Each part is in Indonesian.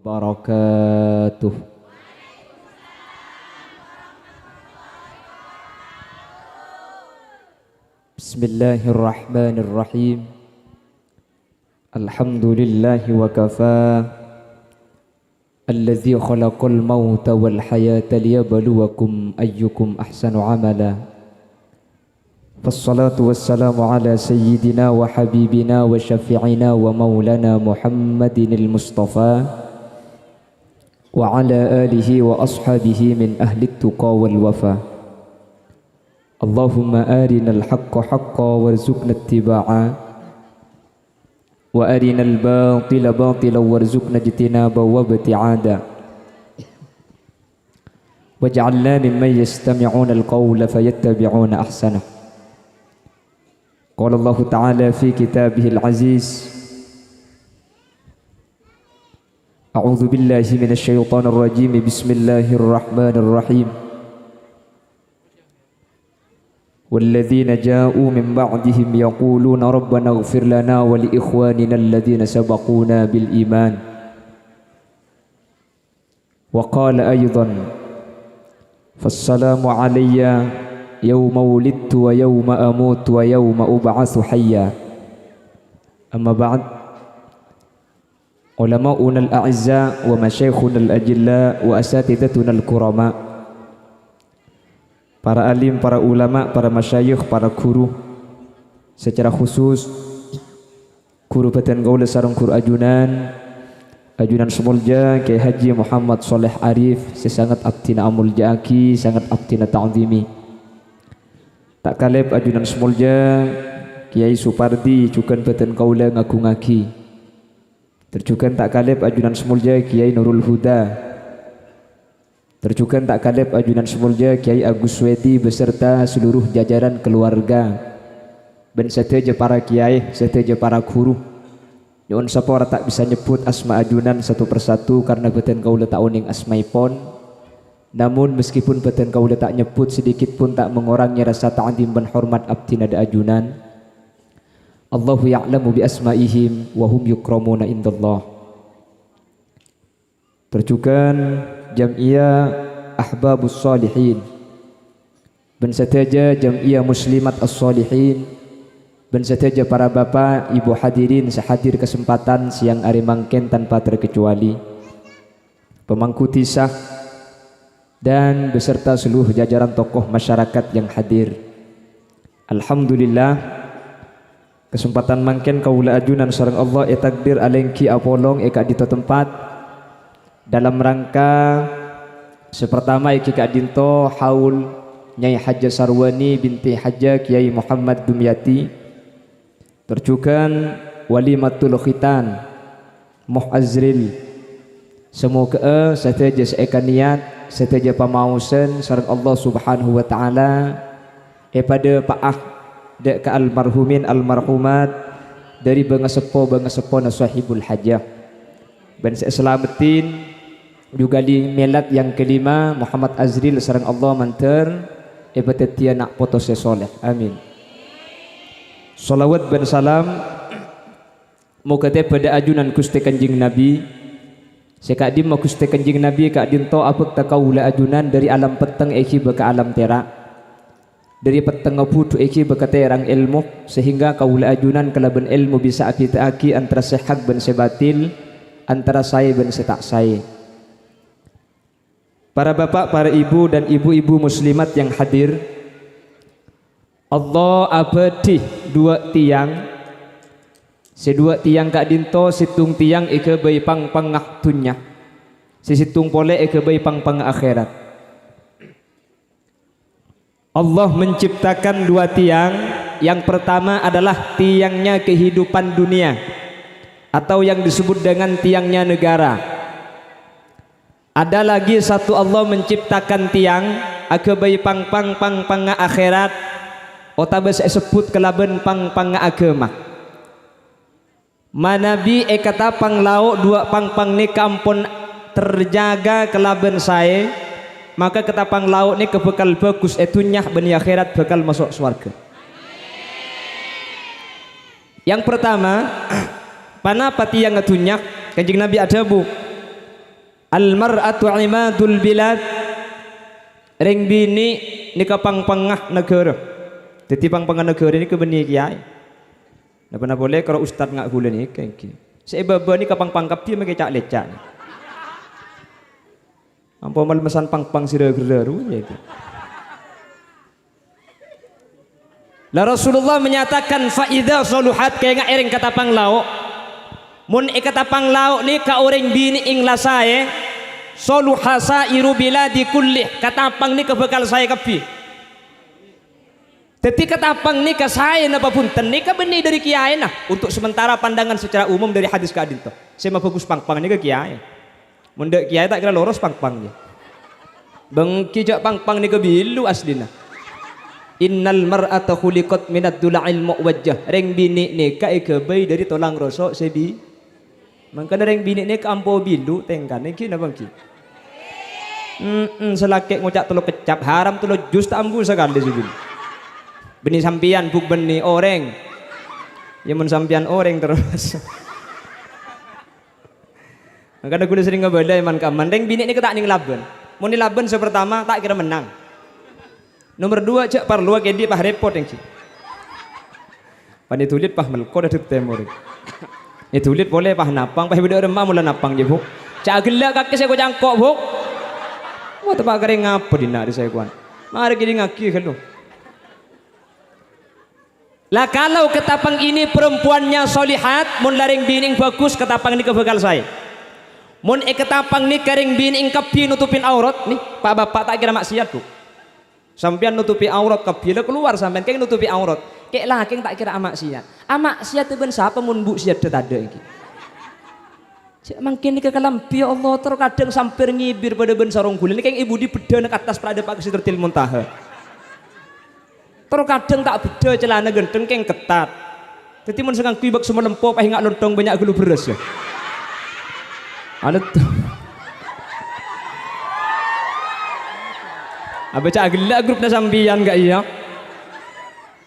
Barakatuh. Bismillahirrahmanirrahim. Alhamdulillahi wa kafa. Alladzi khalaqal mauta wal hayata liyabluwakum ayyukum ahsanu amala. Wassalatu wassalamu ala sayyidina wa habibina wa syafi'ina wa maulana Muhammadinil Mustafa wa ala alihi wa ashabihi min ahli tuqa wal wafa. Allahumma arinal haqqa haqqa warzuqna ittiba'a wa arinal batila batila warzuqna ijtinaba wa ibti'ada waj'alna mimman yastami'una al-qawla fayattabi'una ahsana. Qala Allah Ta'ala fi kitabihil aziz, A'udzu billahi minasy syaithanir rajim. Bismillahirrahmanirrahim. Walladzina ja'u min ba'dihim yaquluna rabbana ighfir lana wa li ikhwanina alladzina sabaquna bil iman. Wa qala aidan fassalamu alayya yawma wulidtu wa yawma amutu wa yawma ub'atsu hayya. Amma ba'd. Ulama'una al-a'izza wa masyayikhuna al-ajilla wa asatidatuna al-kurama, para alim, para ulama, para masyayikh, para guru, secara khusus guru Batan Gaula sareng guru ajunan Semulja Kyai Haji Muhammad Soleh Arif, sesangat abdina amul jaaki, sangat abdina ta'zimi. Tak kalep ajunan Semulja Kyai Supardi cukan Batan Gaula ngagungaki. Terjukan tak kalep ajunan Semulja Kiai Nurul Huda. Terjukan tak kalep ajunan Semulja Kiai Agus Wedi beserta seluruh jajaran keluarga. Ben seteja para kiai, seteja para guru. Nyuwun sapora tak bisa nyebut asma ajunan satu persatu karena Batan Gaula tak uning asmaipon. Namun meskipun Batan Gaula tak nyebut, sedikit pun tak mengurangi rasa ta'zim dan hormat abdina da ajunan. Allahu ya'lamu bi asma'ihim wa hum yukramuna indallah. Terjukan Jam'iyah Ahbabus Salihin, ben seteja Jam'iyah Muslimat As-Salihin, ben seteja para bapak ibu hadirin sehadir kesempatan siang hari mangken tanpa terkecuali, pemangku tisah dan beserta seluruh jajaran tokoh masyarakat yang hadir. Alhamdulillah, kesempatan mangken kaula ajunan sareng Allah takdir alengki apolong eka dito tempat dalam rangka sepertama iki ka dinto haul Nyai Haja Sarwani binti Haja Kiai Muhammad Dumyati. Terjukan walimatul khitan Mu'azzril, semoga seteja seeka niat seteja pamausen sareng Allah Subhanahu wa taala pada paah dek ke almarhumin almarhumat dari bangasepo na sahibul hajah. Ben selamatin juga di melat yang kelima Muhammad Azril sareng Allah manter ebatetia nak foto sesoleh. Amin. Salawat ben salam mukate pada ajunan Gusti Kanjeng Nabi. Sekadim ma Gusti Kanjeng Nabi ka dinto apek takaula ajunan dari alam peteng eki beka alam terak. Dari peteng putu eki bekaterang ilmu sehingga kaula ajunan kalaban ilmu bisa aki antara sehat ben sebatil, antara saya ben setak saya. Para bapak, para ibu dan ibu-ibu muslimat yang hadir, Allah abadi dua tiang, sedua tiang kak dinto situng tiang eke bayi pang pangak dunya, situng pole eke bayi pang pang akhirat. Allah menciptakan dua tiang. Yang pertama adalah tiangnya kehidupan dunia atau yang disebut dengan tiangnya negara. Ada lagi satu Allah menciptakan tiang akebai pang akhirat otabas sebut kelaben pang agama. Manabi ekata pang lau dua pang ni kampun terjaga kelaben saya, maka ketapang laut ni kebekal bagus etunyah bani akhirat bakal masuk surga. Yang pertama, panapa tiang etunyah Kanjeng Nabi adabu Al mar'atu imadul bilad. Reng bini ni kapang-pangah negara. Dadi pang-pangah negara ni kebeni kiai. Napa boleh kalau ustaz ngak gula ni kengki. Sebab ni kapang-pangkap dia make cak lecak. Ampun mal mesan pang-pang sira-sira runya itu. La Rasulullah menyatakan fa idza saluhat kaya ngak ereng kata pang lauk. Mun kata pang lauk ni ka orang bini ing lasae soluhasa iru biladi kullih katapang ni kebekal saya kapi. Tapi katapang ni ke saya napa punten ni ka benih dari kiai nah untuk sementara pandangan secara umum dari hadis kadin to. Saya mah bagus pang-pang ni ke kiai. Mun dek kiai tak kira loros pang-pang je. Bengki jak pang-pang ni ke bilu aslina. Innal mar'ata khuliqat minad dula'il muwajjah. Reng bini ni ka ikebay dari tolang rosok sebi. Mangkana reng bini ni ka ampo bilu tengkan iki na bangki. Selakek ngocak telo kecap haram telo jus tak ambu sekali sini. Beni sampian buk beni orang. Ya mun sampian orang terus. Mangkana kudu sering ngebadai man kaman reng bini ni ka tak ning laban. Mun ni laban sepertama tak kira menang. Nomor 2 cak parlua kedi pah repot yang cik. Pani tulit pah melko dah temor. Tulit boleh pah napang pah beda remah mula napang je bu. Cak gelak kaki saya ko jangkok bu. Wah tepak kering ngapa dina di saya kuan. Mari kini ngaki kalau. Lah kalau ketapang ini perempuannya solihat, mun laring bining bagus ketapang ini kebekal saya. Mun ketapang ni kering bining kapi nutupin aurat nih, pak bapak tak kira maksiat bu. Sampian nutupi aurat kabila keluar sampean keng nutupi aurat. Kek lah keng tak kira maksiat. Maksiat itu ben siapa mun bu siat ada iki. Cek mangkin ke kalampi ya Allah terkadang sampir ngibir pada ben sarung gulen keng ibu di beda nek atas prada Pak Sidratil Muntaha. Terkadang tak beda celana genteng keng ketat. Dadi mun sekang kuibak semelempo pah ngak lontong banyak gulu beras ya. Ada tuh. Apa cak gelak grupnya sampian gak iya?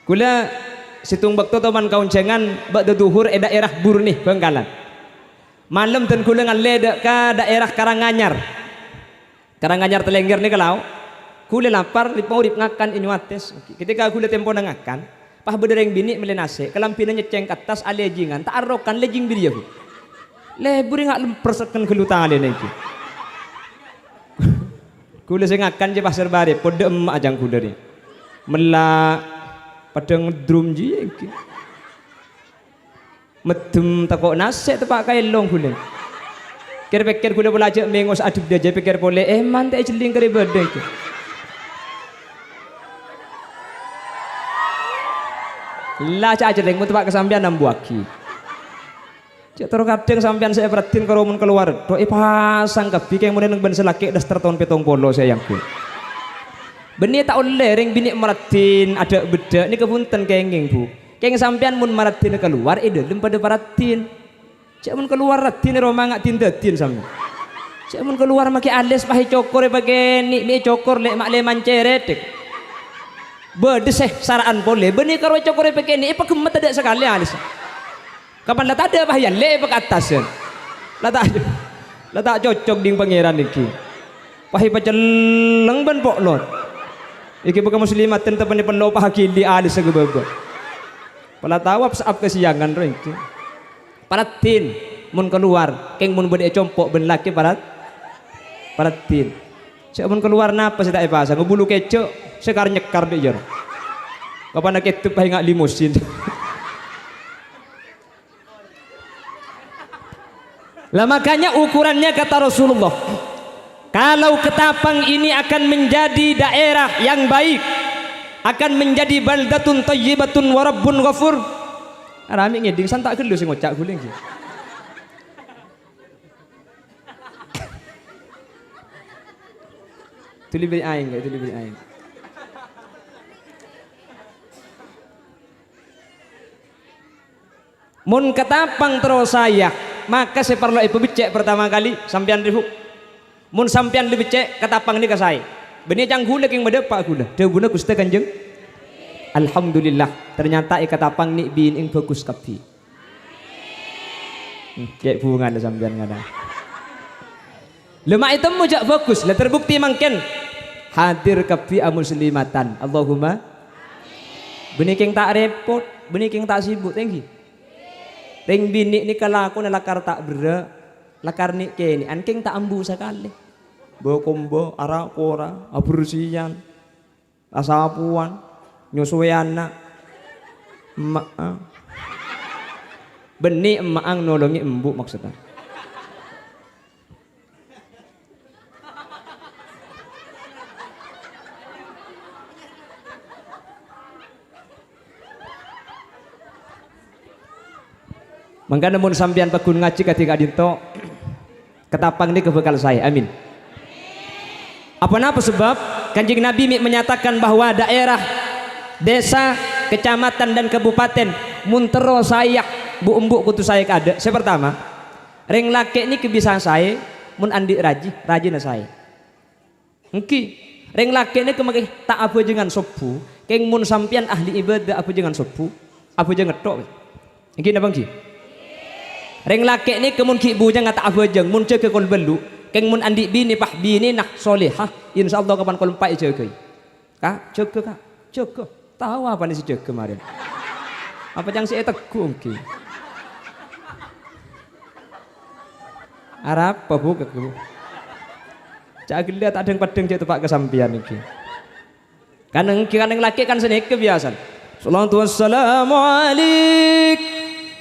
Kula situng bakto teman kauncengan bak duhur daerah Bur nih Bangkalan. Malam dan kula ngalle ka daerah Karanganyar. Karanganyar Telengger nih kalau kula lapar mau urip ngakan inyuates. Ketika kula tempo nangakan, pah bedereng bini melenase, kelampina nyeceng ke atas alejingan, tak arrokan lejing biri aku. Leburi ngak lempersetkan kelutang ale iki. Kula sing ngakan je pasar bare pode emak ajang kula ni. Melak padang drum je iki. Medem takok nase tepak kaelong kula. Kira-kira kula belajar mengos adub dia pikir boleh mantek celing kare bede iki. Lah cak jeleng mu tepak kesampian nambuaki. Cek terkadang sampean saya perhatiin kalau mun keluar doa pasang kabi yang mulai ben selaki daster tahun petong polo sayangku. Benih tak oleh ring bini meratin ada beda ini kepunten kenging bu. Keng sampean mun meratin keluar dalam pada paratin. Cek mun keluar ratin roma ngak tindatin sama. Cek mun keluar maki alis pakai cokor pakai ni cokor lek mak le manceret. Bedeseh saraan boleh benih karo cokor pakai ni apa gemet ada sekali alis. Kapan lah tak ada bahaya le pak atas kan. Lah tak cocok ding pangeran iki. Pahi paceleng ben poklot. Iki bukan muslimat tentang penlo pahakili alis segebebe. Pala tawap saap kesiangan ro iki. Paratin mun keluar keng mun bede compok ben laki paratin. Cek mun keluar napa saya tak pasang ngebulu kecok sekar nyekar de jar. Kapan nak ketup pahi ngak limusin. Lah makanya ukurannya kata Rasulullah, kalau ketapang ini akan menjadi daerah yang baik, akan menjadi baldatun thayyibatun wa rabbun ghafur. Rame ngeding santak gelu sing ngocak guling iki. Tuli beri aing, tuli beri aing. Mun ketapang terus saya, maka saya perlu ibu becek pertama kali sampian ribu. Mun sampian lebih cek ketapang ini ke saya. Benih jang gula yang mendepak gula. Dia guna Gusti Kanjeng. Alhamdulillah ternyata ketapang ni bin ing bagus kapi. Kayak bunga ada sampian ngada. Lemak itu mujak fokus lah terbukti mangken hadir kafi muslimatan Allahumma beniking tak repot beniking tak sibuk tinggi ring bini ni kalaku na lakar tak berak lakar ni kini anking tak ambu sekali bawa kombo arak kora abursian asapuan nyusui anak emak benih emak ang nolongi embu maksudnya. Mangga namun sampean pegun ngaji ketika dinto ketapang ini kebekal saya amin. Apa sebab Kanjeng Nabi menyatakan bahwa daerah desa kecamatan dan kabupaten muntero saya bu embuk kutu saya kada saya pertama ring laki ini kebiasaan saya mun andi rajin saya engki ring laki ini kemakai tak apa jangan sopu keng mun sampean ahli ibadah apa jangan sopu apa jangan tok engki napa engki ring laki ini kemun ki ibu jangan tak apa jeng mun cek kol belu keng mun andi bini pah bini nak solehah insyaallah kapan kol empai cek kak cek tahu apa nih si cek kemarin apa yang si teguh engki Arab apa bu cak gila tak ada yang padeng cek tepak kesampian iki kaneng laki kan seni kebiasaan sallallahu wassalamu alaik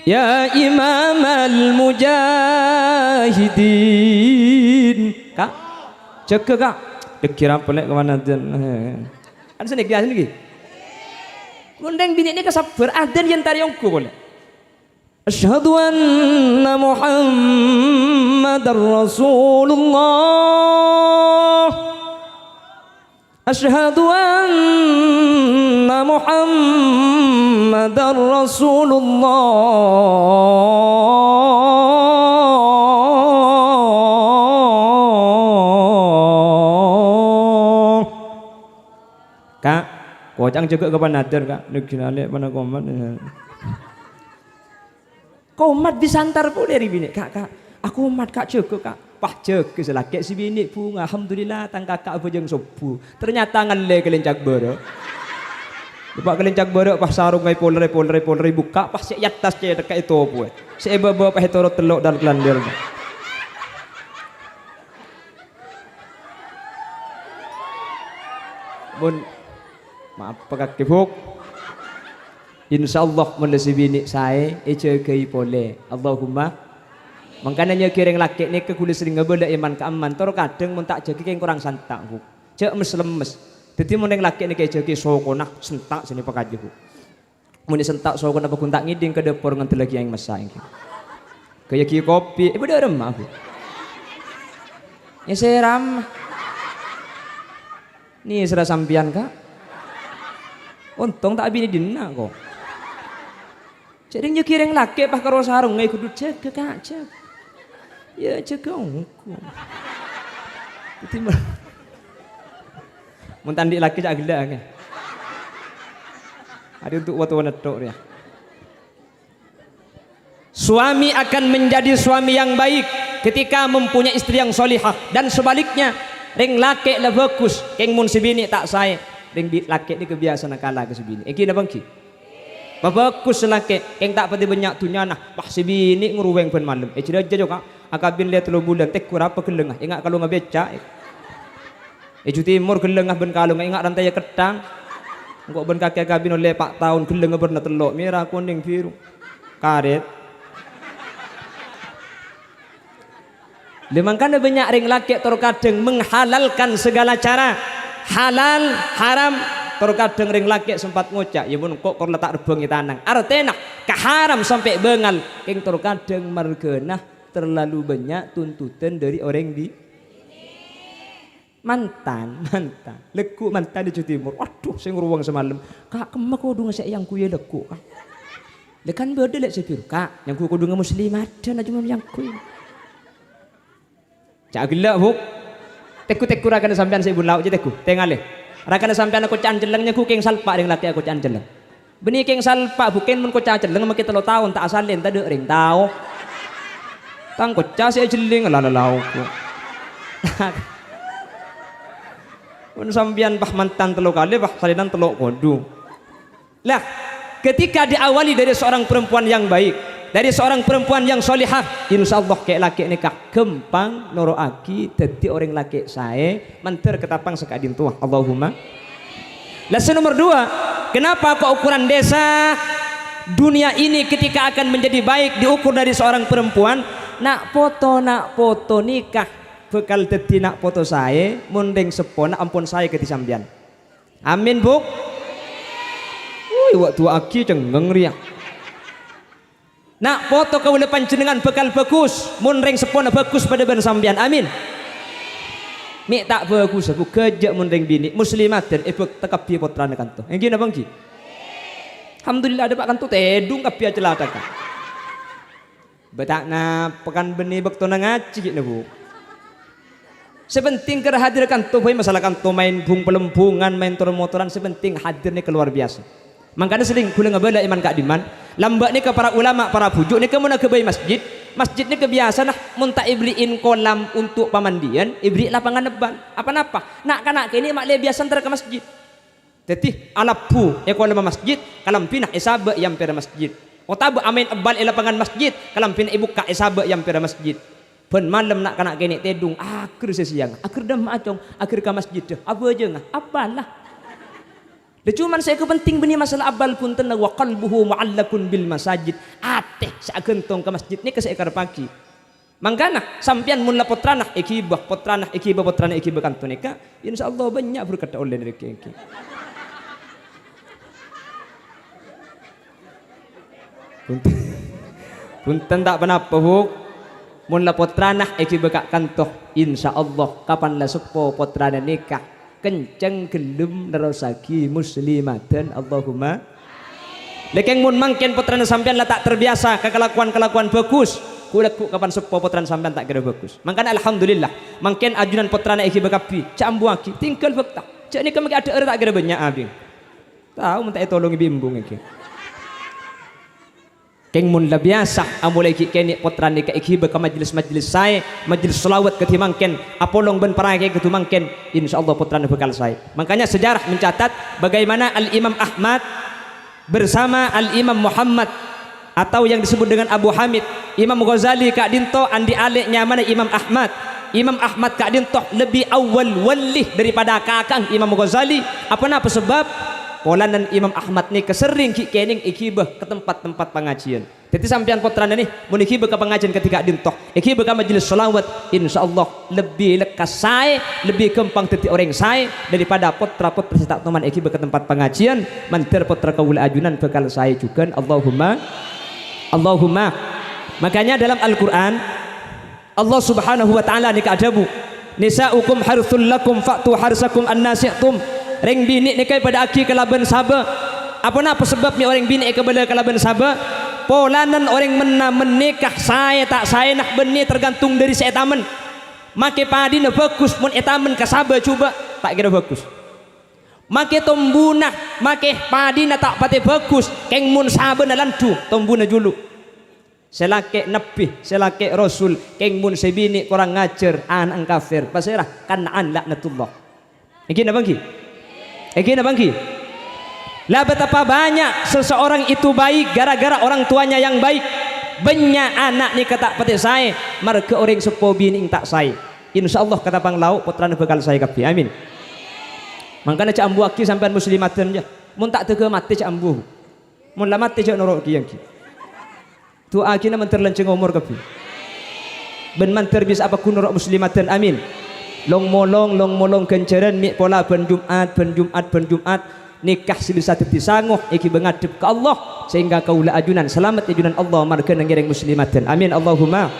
ya imam al-mujahidin kak cek kak dikira pelek kemana kan seni biasa lagi mundeng bini ini kesabar adan yang tariyongku boleh asyhadu anna muhammadar rasulullah asyhadu anna muhammadar rasulullah kak kocang juga kapan nader kak neginale mana komat disantar pun dari bini kak aku umat kak juga kak pah jaga selagi si bini bunga alhamdulillah tang kakak apa jeng sobu ternyata ngale kelencak boro lupa kelencak boro pah sarung ngai polre buka pah si atas cek dekat itu apa si bawa pah itu telok dan kelandel bun maaf pakak kibuk insyaallah menesi bini saya ejegei boleh Allahumma makanya kiring laki ni kekulis sering ngebeda iman keaman tor kadang mun tak jagi keng kurang santak bu cek lemes jadi mun laki ni kejegi sokonah sentak sini pakaji bu mun sentak sokonah pakun tak ngiding ke dapur nganti lagi yang masa ini kayak ki kopi beda remah bu ya seram ni serah sampian kak untung tak bini dina kok jadi nyekiring laki pak karo sarung ngai kudu jaga kak jaga ya jaga aku itu mun tandi laki cak gila kan ada untuk waktu netok ya suami akan menjadi suami yang baik ketika mempunyai istri yang solihah dan sebaliknya ring laki lah bagus keng mun si bini tak saya ring laki ni kebiasaan kalah ke si bini iki napa ki bagus laki yang tak pati banyak tunya nah pah si bini nguruweng pen malam cida aja kak akabin lihat 3 bulan tek kurapa kelengah ingat kalau ngabeca timur kelengah ben kalau ingat rantai ketang engko ben kaki akabin oleh 4 tahun kelengah berna telok merah kuning biru karet lemangkan banyak ring laki terkadang menghalalkan segala cara halal haram terkadang ring laki sempat ngocak ya mun kok letak rebeng tanang artena kaharam sampai bengal keng terkadang margenah terlalu banyak tuntutan dari orang di mantan leku mantan di Jawa Timur waduh saya nguruwang semalam kak kemak kudu ngasih yang kuya leku kak lekan beda lek sepir kak yang kudu muslimat dan cuma yang kuya cak gila bu teku rakan sampean saya bulau aja teku tengale rakan sampean aku canjelengnya ku keng salpa ring laki aku canjeleng benih keng salpa bukan mun ko canjeleng make 3 tahun tak asalin tadi ring tahu tang ko saya jeling lalalau ku Mun sampean bah mantan 3 kali bah salinan 3 kodu. Lah, ketika diawali dari seorang perempuan yang baik, dari seorang perempuan yang solihah, insyaallah kayak laki nikah gempang noroaki dadi orang laki sae menter ketapang sekadin tua. Allahumma. Lah nomor 2, kenapa kok ukuran desa dunia ini ketika akan menjadi baik diukur dari seorang perempuan? Nak foto nikah bekal dadi nak foto saya mundeng sepona ampun saya ke sambian. Amin bu. Waktu aki cengeng riak. Nak foto kaula panjenengan bekal bagus mundeng sepona bagus pada ben sambian. Amin. Mi tak bagus aku kejak mundeng bini muslimat dan ebek tekapi potrane kanto. Yang gini bang ki. Alhamdulillah ada pak kanto tedung kapi acelaka. Betak na pekan beni bekto na ngaji bu. Sepenting keur hadir kanto boy masalah kanto main bung pelembungan main motoran sepenting hadirnya keluar biasa. Makanya sering kula ngabala iman kak diman lambak ni ke para ulama para bujuk ni ke mun ke bayi masjid ni kebiasa nah mun tak ibriin kolam untuk pamandian ibri lapangan neban apa-apa nak kanak kini mak le biasa antar ke masjid. Jadi alapu kolam masjid kalam pinah isaba yang pera masjid. Otabe amin ebal lapangan masjid kalam pinah ibu ka isaba yang pera masjid. Ben malam nak kanak kene tedung akhir sesiang akhir dah macong akhir ke masjid dah apa aja ngah apalah dah cuman saya kepenting beni masalah abal pun tenang wa qalbuhu mu'allakun bil masajid ateh sakentong ke masjid ni ke seekar pagi mangkana sampian mun la potranah ikibah potranah ikibah kantun eka insyaallah banyak berkata oleh dari keke punten tak panapa huk mun la potranah iki bekak kantoh insyaallah kapan la sepo potrana nikah kenceng gelem nerosaki muslimatan Allahumma. Lekeng mun mangken potrana sampean la tak terbiasa ke kelakuan bagus kulaku kapan sepo potrana sampean tak kira bagus. Mangkana alhamdulillah mangken ajunan potrana iki bekapi cambuaki tinggal fakta cak ni kemaki ada tak kira banyak abing tahu minta tolong bimbung iki keng mun la biasa amulai ki kene potran ni ka ikhiba ka majlis-majlis saya majlis selawat ke timangken apolong ben parake ke timangken insyaallah potran bekal saya. Makanya sejarah mencatat bagaimana Al-Imam Ahmad bersama Al-Imam Muhammad atau yang disebut dengan Abu Hamid Imam Ghazali kak dinto andi aleknya mana Imam Ahmad kak dinto lebih awal walih daripada kakang Imam Ghazali apa sebab polanan Imam Ahmad ni kesering ki kening ikibah ke tempat-tempat pengajian. Jadi sampean potrana ni mun ikibah ke pengajian ketika dintoh, ikibah ke majelis selawat, insyaallah lebih lekas saya, lebih gampang dadi orang saya daripada potra-potra tak teman ikibah ke tempat pengajian, mantir potra kaula ajunan bekal saya juga. Allahumma. Makanya dalam Al-Qur'an Allah Subhanahu wa taala ni kadabu, nisaukum harthul lakum fa'tu harsakum annasi'tum. Reng bini ni kai pada aki kelaban saba apa sebab ni orang bini kepada kelaban saba polanan orang menikah saya tak saya nak beni tergantung dari seetamen make padi na bagus mun etamen ka saba coba tak kira bagus make tombuna make padi na tak pate bagus keng mun saba na lantu tombuna julu selake nabi selake rasul keng mun sebini kurang ngajar an kafir pasirah kanaan laknatullah iki na bangki Egina bangki, lah betapa banyak seseorang itu baik gara-gara orang tuanya yang baik. Banyak anak ni kata pati saya, marga orang sepo bini tak saya. Insyaallah kata bang lau putrana bekal saya kapi. Amin. Mangkana cak ambu aki sampean muslimatan je. Mun tak tege mati cak ambu. Mun la mati cak norok ki. Tu akina menter lenceng umur kapi. Ben manter bisa apa kun norok muslimatan. Amin. Long molong kenceran mi pola ben Jumat nikah silisa teti sanguh iki bengadep ke Allah sehingga kaula ajunan selamat ajunan Allah marga nangireng muslimatan. Amin Allahumma.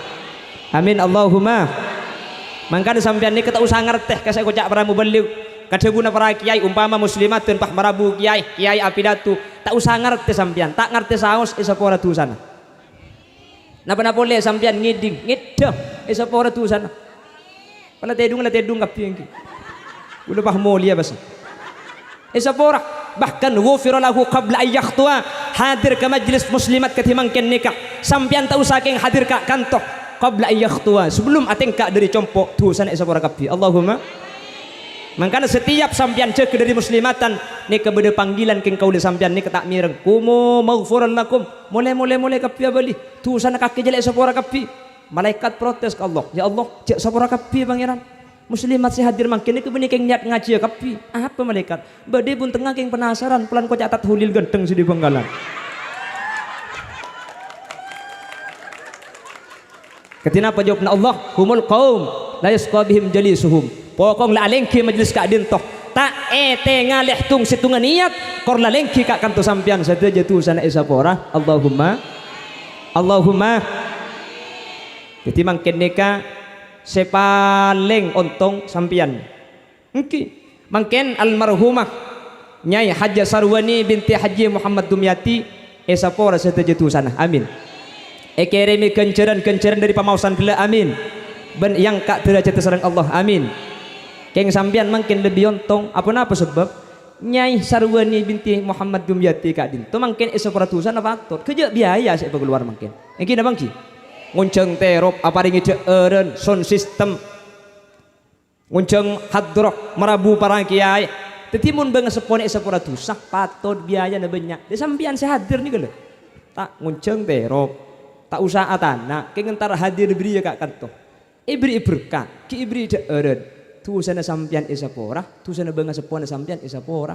Mangkana sampean ni kata usah ngerteh ka saya kocak para muballigh kadebuna para kiai umpama muslimatun pah marabu kiai apidatu tak usah ngerteh sampean tak ngerteh saos isapora tu sana. Napa boleh sampean ngiding ngedah isapora tu sana. La tedung kapi engki. Udah bah mulia basa. Isapora bahkan ghufira lahu qabla ay yakhtua hadir ke majlis muslimat ketimangken nikah sampean tak usah keng hadir ka kantor qabla an yakhtuwa, sebelum atengka dari compok dosa nek sapora kabeh. Allahumma. Makanya setiap sampian cek dari muslimatan ni kebeda panggilan keng kau sampian ni ketak mireng kumu maghfuran lakum, mulai kabeh bali dosa nak kaki jelek sapora kabeh. Malaikat protes ke Allah, ya Allah cek sapora kabeh pangeran. Muslimat si hadir mangkene kebeni keng niat ngaji kabeh. Apa malaikat? Bade pun tengah keng penasaran pelan ko catat hulil genteng si di Banggalan. Ketina apa jawabna Allah? Humul qaum la yasqa bihim jalisuhum. Pokong la lengki majlis kak dintoh tak ngalih tung situngan niat kor la lengki kak kanto sampian satu jatuh sana isapora. Allahumma jadi mangken neka sepaling ontong sampian mangken almarhumah Nyai Haja Sarwani binti Haji Muhammad Dumyati isapora satu jatuh sana, amin. Ekeremi kenceran dari pamausan gila, amin. Ben yang kak derajat sareng Allah, amin. Keng sampian mungkin lebih ontong apa sebab Nyai Sarwani binti Muhammad Dumyati kak din tu mungkin esoperatusan apa aktor kerja biaya saya keluar mungkin engki na bangki ngunceng terop apa ringi eren sound system ngunceng hadroh merabu para kiai tetimun bang sepone esoperatusan patut biaya na banyak de sampian saya hadir nih gele tak ngunceng terop tak usah atana keng entar hadir beri kak kanto ibri berkah ki ibri eren tu sana sampian isapora, tu sana bangga sepona sampian isapora.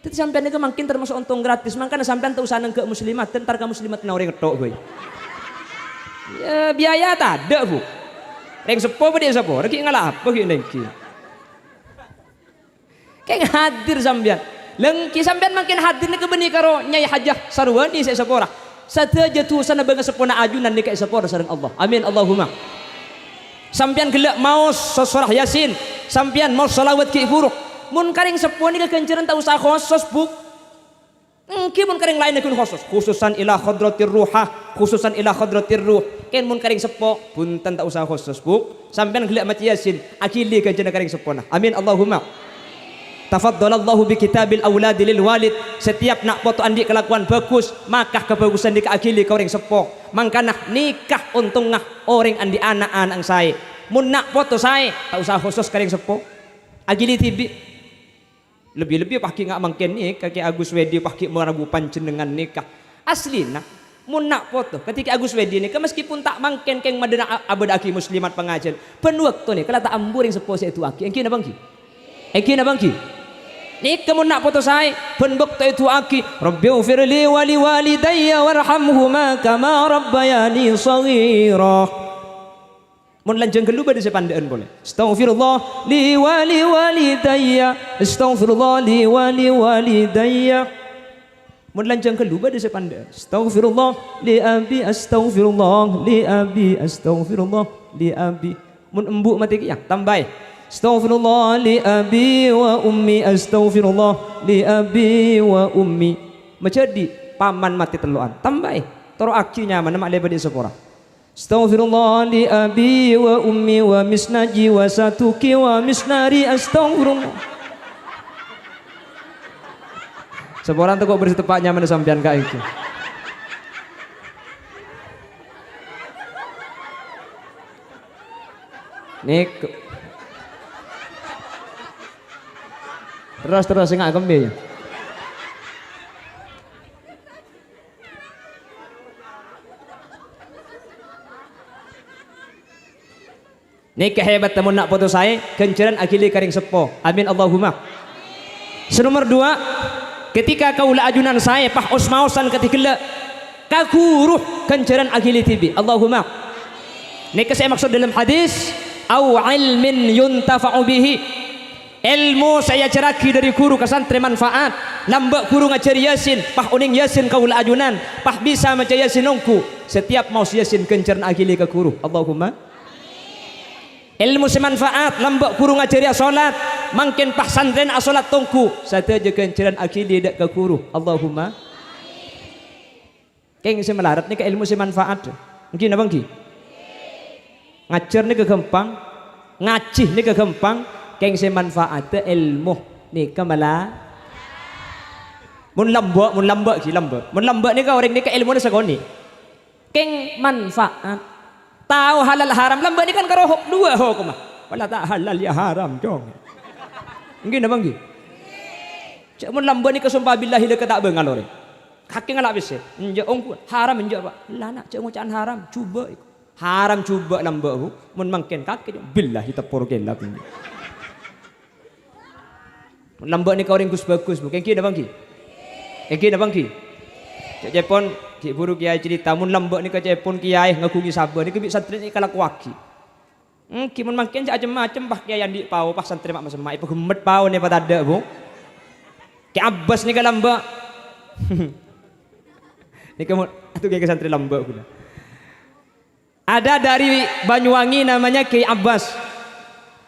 Tapi sampian itu makin termasuk untung gratis, makanya sampian tu sana ke muslimat, tentar ke muslimat na orang ketok boy. Ya biaya tak ada bu. Reng sepo pada isapora, ki ngalah apa ki nengki. Kayak hadir sampian, lengki sampian makin hadir ni kebeni karo Nyai Hajah Sarwani isapora. Saja tu sana bangga sepona ajunan ni ke isapora sareng Allah. Amin Allahumma. Sampian gelak maus surah Yasin, sampian maus salawat ki buruk. Mun karing seponi kekenceran tak usah khusus buk. Engki mun karing lain kun khusus, khususan ila khadratir ruhah, khususan ila khadratir ruh. Ken mun karing sepo punten tak usah khusus buk. Sampian gelak mati Yasin, akili kenceran karing sepona. Amin Allahumma. Tafaddalallahu bi kitabil auladi lil walid. Setiap nak foto andik kelakuan bagus, maka kebagusan di akili kau orang sepo. Mangkana nikah untung ngah orang andi anak-anak saya. Mun nak foto saya, tak usah khusus karing sepo. Agili tibi. Lebih-lebih paki ngak mangken ni kaki Agus Wedi paki merabu panjenengan nikah. Asli nak mun nak foto ketika Agus Wedi ni meskipun tak mangken keng madana abadaki muslimat pengajian. Pen waktu ni kalau tak amburing sepo saya itu aki. Engki na bangki? Engki na bangki? Ni kamu nak foto saya pun bakta itu aki Rabbighfirli wa liwalidayya warhamhuma kama rabbayani shaghira. Mun lanjeng gelu bade sepandaan boleh. Astaghfirullah li wa liwalidayya, astaghfirullah li wa liwalidayya. Mun lanjeng gelu bade sepandaan. Astaghfirullah li abi, astaghfirullah li abi, astaghfirullah li abi. Mun embuk mati ya tambah. Astaghfirullah li abi wa ummi, astaghfirullah li abi wa ummi. Menjadi paman mati teluan tambah toro aki nyaman mak lebar di sepora. Astaghfirullah li abi wa ummi wa misnaji wa satuki wa misnari, astaghfirullah. Sepora tu kok bersih tepak nyaman sampean kak itu. Nik terus enggak kembe. Nih kehebat temun nak foto saya kenceran akili karing sepo. Amin Allahumma. Senomor 2 ketika kaula ajunan saya pah osmausan ketika kakuruh kenceran akili tibi. Allahumma. Nih saya maksud dalam hadis au ilmin yuntafa'u bihi. Ilmu saya ceraki dari guru kesantri manfaat nambah guru ngajari Yasin pah uning Yasin kaula ajunan pah bisa maca Yasin nongku setiap mau Yasin kenceran akili ke guru. Allahumma. Ilmu semanfaat nambah guru ngajari salat mungkin pah santren salat tongku satu aja kenceran akili dak ke guru. Allahumma. Keng semelarat ni ke ilmu semanfaat mungkin abang ki ngajar ni ke gampang ngacih ni ke gampang keng semanfaat ilmu ni kamala mun lambak ki lambak ni ka orang ni ka ilmu ni sagoni Keng manfaat. Tahu halal haram lamba ni kan karo dua hukum. Wala tak halal ya haram jong. Nggih napa nggih? Cak mun lamba ni kesumpah billahi le tak beungal ore. Kaki ngalak bise. Nje ongku haram nje Pak. Lah nak cak ngucaan haram cuba. Haram cuba lamba bu. Mun mangken kaki billahi tepur gelap ni. Lamba ni kau ring bagus bu. Kengki napa nggih? Kengki napa nggih? Cak Jepon Cik Buru Kiai cerita mun lambak ni ke Jepun Kiai ngakugi sabar ni ke santri ni kalak waki. Kimun mangken macam-macam bah Kiai andi pau pas santri mak masem mai pegemet pau ni pada ada bu. Ki Abbas ni ke lambak. Ni kamu atu Kiai santri lambak pula. Ada dari Banyuwangi namanya Kiai Abbas.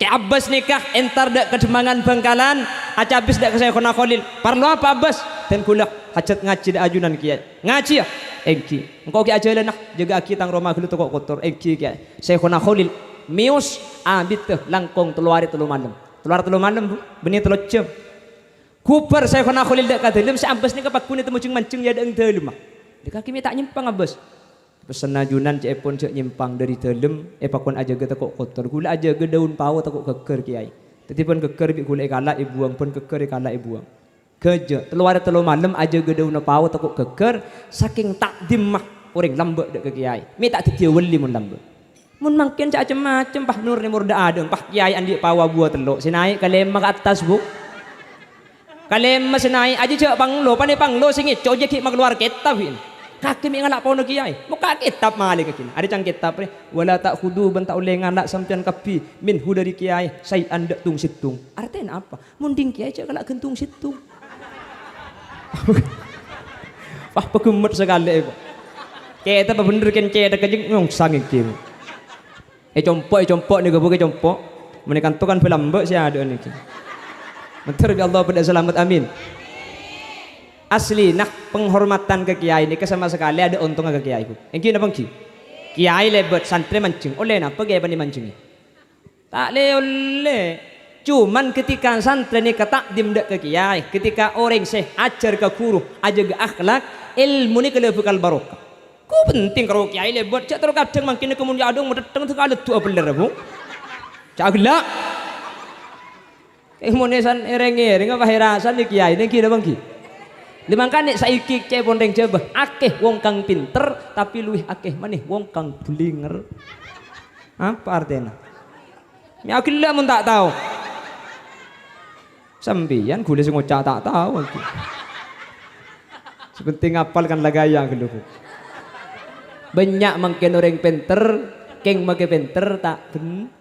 Kiai Abbas nikah entar dak kedemangan Bangkalan, aca habis dak ke Syekhona Khalil. Parlo apa Abbas? Dan kula hajat ngaji dak ajunan Kiai. Ngaji ya? Engki. Engkau Kiai ajalan nah jaga aki tang rumah gelu tokok kotor. Engki Kiai. Syekhona Khalil mius ambit teh langkong telu hari telu malam. Telu malam bu. Beni telu jam. Kuper Syekhona Khalil dak kadelem si Abbas ni kapakune temu mancing ya dak delem mah. Dak kaki tak nyimpang Abbas. Pesen ajunan cek pun cek nyimpang dari telem pakon aja ge tekok kotor gula aja ge daun pawo tekok keker Kiai tadi pun keker bi gula kalak ibuang pun keker kalak ibuang keje telu malam aja ge daun pawo tekok keker saking takdim mah orang lambek dek ke Kiai mi tak titia weli mun lambek mun mangken cak macam pah nur ni murda adeng pah Kiai andi pawa buah telok sinai kalem ke atas bu kalem sinai aja cek panglo pane panglo singit coje ki keluar kitab ini kaki mi ngalak pau Kiai muka kitab mali kaki ada cang kitab ni wala tak khudu ban tak oleh ngalak sampean kapi minhu dari Kiai sai anda tung situng artinya apa munding Kiai cak kalak gentung situng wah pegemet sekali kita bener kence ada kejeng ngong sanging kim compok ni gebu compok menekan tu kan pelambek si ada ni mentor Allah pada selamat amin. Asli nak penghormatan ke Kiai ini sama sekali ada untungnya ke Kiai. Yang kini apa Ki? Kiai lebat santri mancing. Oleh apa Kiai pani mancing? Tak oleh. Cuman ketika santri ni ketakdim dak ke Kiai, ketika orang seh ajar ke guru, ajar ke akhlak, ilmu ni kalau bekal barokah. Ku penting kalau Kiai lebat. Cak terus kadang makin kemudian adung medeteng tu kalau tu beler bu. Cak gelak. Kemudian ereng apa herasan ni Kiai ni kira bangki. Dimangkan nek saiki cepon reng jebah akeh wong kang pinter tapi luwih akeh maneh wong kang blinger. Apa artinya? Ya gila mun tak tahu. Sampeyan gule sing ngocak tak tahu aku. Sepenting apalkan lagaya gelu. Banyak mangken orang pinter, keng make pinter tak ben.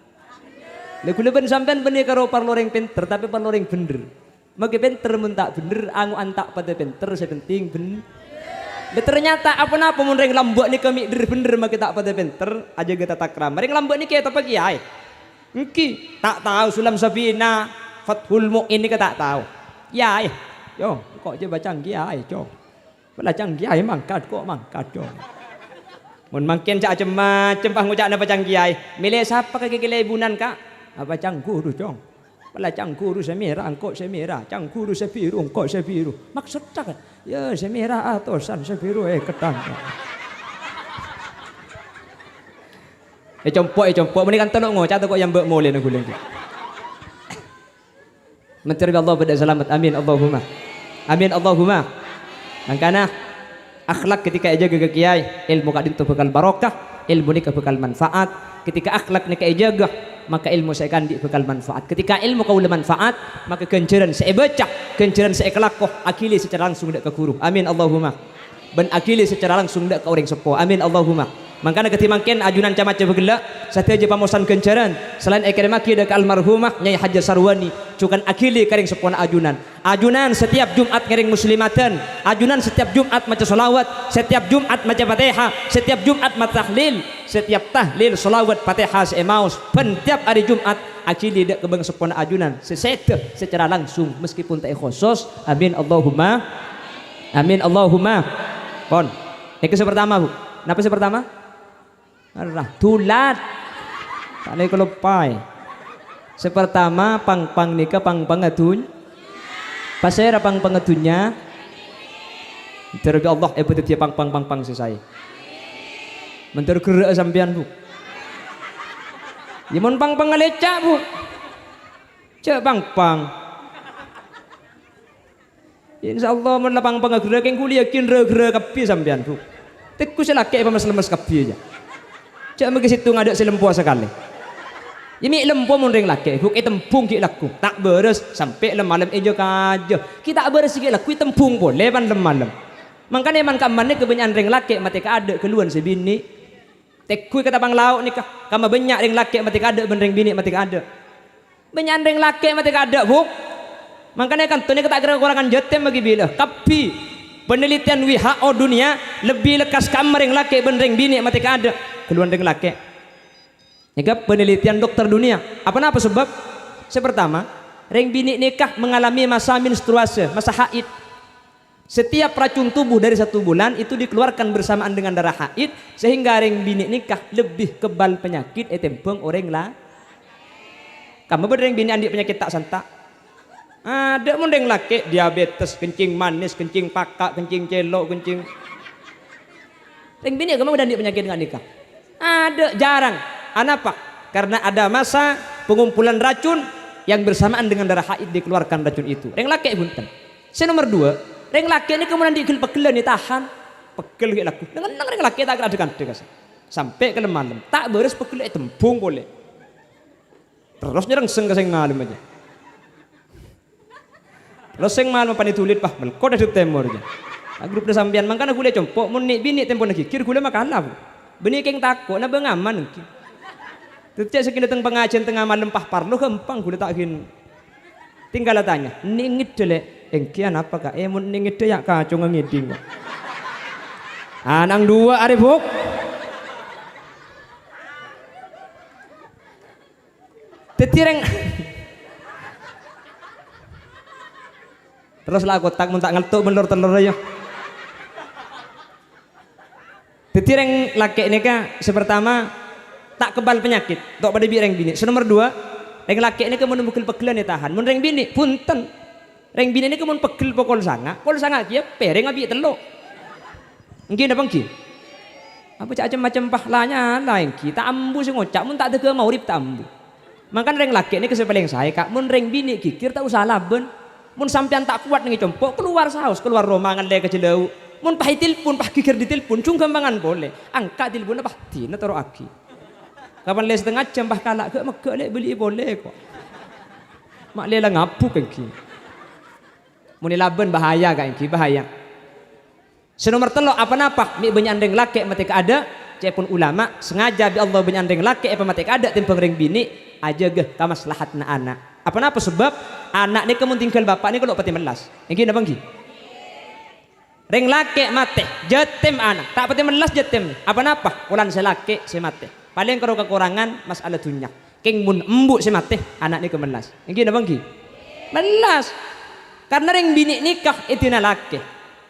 Lha gule ben sampean bener karo parlo orang pinter tapi parlo orang bener. Maka pinter mun tak bener angu antak pada pinter sepenting bener. Ternyata apa-apa mun reng lambak ni kami bener maka tak pada pinter aja kita takram. Reng lambak ni kayak apa Kiai? Engki tak tahu Sulam Sabina Fathul Mu'in ni ke tak tahu. Kiai. Yo, kok je baca Kiai, jo. Belajar Kiai mangkat kok mangkat jo. Mun mangken cak macam pah ngucakna baca Kiai. Milih siapa ke Kiai ibunan Kak? Apa canggu tu jong. Pala cangkuru saya merah, angkot saya merah, cangkuru saya biru, angkot saya biru. Maksud tak? Ya saya merah atosan, saya biru ketang. Compok, menikan tolong ngocak tu kok yang mbak moleh nak guling. Menteri Allah pada selamat, amin Allahumma, amin Allahumma. Angkana akhlak ketika jaga ke Kiai, ilmu kadin tu bekal barokah, ilmu ni bekal manfaat. Ketika akhlak ni jaga maka ilmu saya akan dibekal manfaat. Ketika ilmu kau manfaat maka kenceran saya baca, kenceran saya kelakoh akili secara langsung dak ke guru. Amin Allahumma. Ben akili secara langsung dak ke orang sepo. Amin Allahumma. Mangkana ketimangken ajunan camat bergelak satu aja pamosan kenceran selain ekemaki dak almarhumah Nyai Haji Sarwani cukan akili karing sepona ajunan. Ajunan setiap Jumat karing muslimatan, ajunan setiap Jumat maca solawat, setiap Jumat maca Fatihah, setiap Jumat maca tahlil, setiap tahlil solawat Fatihah seemaus setiap hari Jumat akili dak kebang sepona ajunan sesete secara langsung meskipun tak khusus. Amin Allahumma, amin Allahumma. Pon yang pertama bu, napa pertama? Arah tulat tak boleh kelupai. Sepertama pang nikah pang pangatun pasir pang pangatunya terlebih Allah betul dia pang selesai Mentor gerak sampean bu. Ya mon pang ngalecak bu. Cek pang. Insyaallah mun lapang gerak yang kuliah kin gerak kapi sampean bu. Teku selake apa mas lemes kapi aja. Cek megi situ ngadak selempo sekali. Ini lempo mun ring laki, buk tembung ki laku. Tak beres sampai malam ejo kajo. Kita beres ki laku tembung boleh pan malam. Makanya man kamane kebanyakan ring laki mati ka ada keluan sebini. Tekui kata bang lauk nikah. Kama banyak ring laki mati ka ada ben ring bini mati ka ada. Banyak ring laki mati ka ada buk. Makanya kan tuh kita kekurangan jotem bagi bila. Tapi penelitian WHO dunia lebih lekas kamar ring laki ben ring bini mati ka ada keluan ring laki. Ini penelitian dokter dunia. Apa sebab? Pertama, ring bini nikah mengalami masa menstruasi, masa haid. Setiap racun tubuh dari 1 bulan itu dikeluarkan bersamaan dengan darah haid, sehingga ring bini nikah lebih kebal penyakit tempeng orang lah. Kamu berdeng bini andi penyakit tak santak. Ada mendeng laki diabetes, kencing manis, kencing pakak, kencing celok, kencing. Ring bini kamu udah andi penyakit nggak nikah? Ada, jarang. Kenapa? Karena ada masa pengumpulan racun yang bersamaan dengan darah haid dikeluarkan racun itu. Reng laki bunten. Nomor 2, reng laki ini kemudian pegel nih tahan, pegel kayak laku. Dengan reng laki tak ada sampai ke malam. Tak beres pegel tembung boleh. Terus nyerang seng malam aja. Terus seng malam apa ditulit pah melko dah temor aja. Grup dah sambian mangkana gule compok mun bini tempo lagi kir gule makalah. Bini keng takut na bengaman engki. Tetep sekin datang pengajian tengah malam pah parlo gampang gue takin. Tinggal tanya, ningit dele, engkian apa kak? Mun ningit dele ya kacung ngiding. Anang 2 ari buk. Tetireng. Terus lah aku tak muntak ngeltuk melur telur aja. Tetireng laki ini kak, pertama tak kebal penyakit tok pada bireng bini. Nomor 2, reng laki ini kemun bukil pegelan ya tahan. Mun reng bini punten. Reng bini ini kemun pegel pokol sanga kia pereng abi telok. Engki napa engki? Apa cak macam pahlanya lain ki tak ambu sing ngocak mun tak tege maurip tak ambu. Makan reng laki ini kesepaling saya kak mun reng bini kikir tak usah laben. Mun sampean tak kuat ngi compok keluar saus keluar romangan le kejelau. Mun pah telepon pah kikir di telepon cung gampangan boleh. Angkat telepon pah tina taruh aki. Kapan le setengah jam bah kalak ke mak le beli boleh kok. Mak le lah ngapu kan ki. Muni laben bahaya kan ki bahaya. Senomor 3 apa mi benyandeng laki mati ka ada cepun ulama sengaja bi Allah benyandeng laki apa mati ka ada tempeng ring bini aja geh ka maslahatna anak. Apa sebab anak ni kemun tinggal bapak ni kalau pati melas. Engki napa engki? Ring laki mati jetem anak tak pati melas jetem. Apa ulan selaki se mati. Paling kalau kekurangan masalah dunia. Keng mun embuk si mati anak ni kemelas. Engki napa engki? Melas. Karena ring bini nikah itu na laki.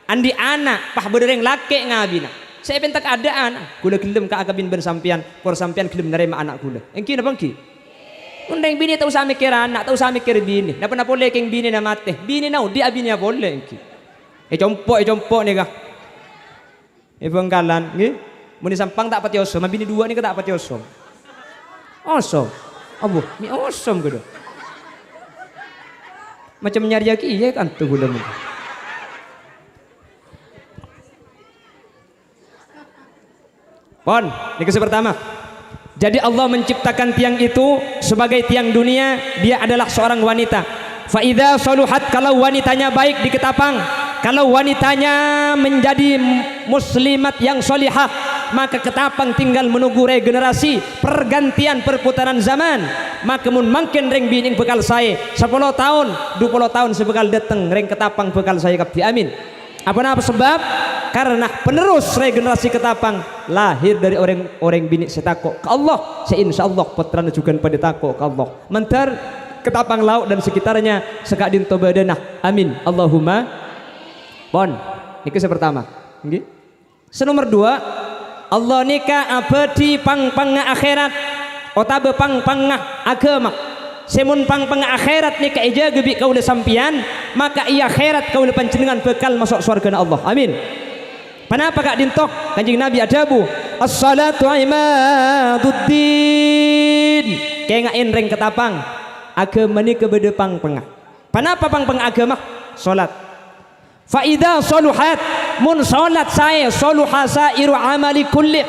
Andi anak pah bereng laki ngabina. Saya pentak ada anak. Gula gelem ka akabin ben sampean, por sampean gelem nerima anak gula. Engki napa engki? Mun ring bini tau usah mikir anak, tau usah mikir bini. Napa boleh keng bini na mati. Bini na di abinya boleh engki. Compok ni kah. Bengkalan nggih. Muni sampang tak pati osom, bini 2 ni ke tak pati osom. Osom. Abu, mi osom gitu. Macam nyari aki iya kan tuh gula mu. Pon, ini kisah pertama. Jadi Allah menciptakan tiang itu sebagai tiang dunia, dia adalah seorang wanita. Fa idza saluhat, kalau wanitanya baik di ketapang, kalau wanitanya menjadi muslimat yang solihah, maka ketapang tinggal menunggu regenerasi pergantian perputaran zaman. Maka makin reng bining bekal saya 10 tahun 20 tahun sebekal datang reng ketapang bekal saya kapti amin. Apa sebab? Karena penerus regenerasi ketapang lahir dari orang bini setako ke Allah, insyaallah putrana juga pada tako ke Allah. Mentar ketapang laut dan sekitarnya sekadin tobadanah amin Allahumma. Pon, ini kisah pertama. Nggih. Nomor 2, Allah nikah abadi pang-pangga akhirat otabe pang-pangga agama. Semun pang-pangga akhirat nikah ija gebi kaula sampian, maka ia akhirat kaula panjenengan bekal masuk surga Allah. Amin. Kenapa kak dintok Kanjeng Nabi adabu as-salatu imaduddin. Kenga enreng ketapang agama ni kebede pang-pengah. Panapa pang-pengah agama? Salat. Fa idza saluhat mun salat saya saluha sairu amali kulli,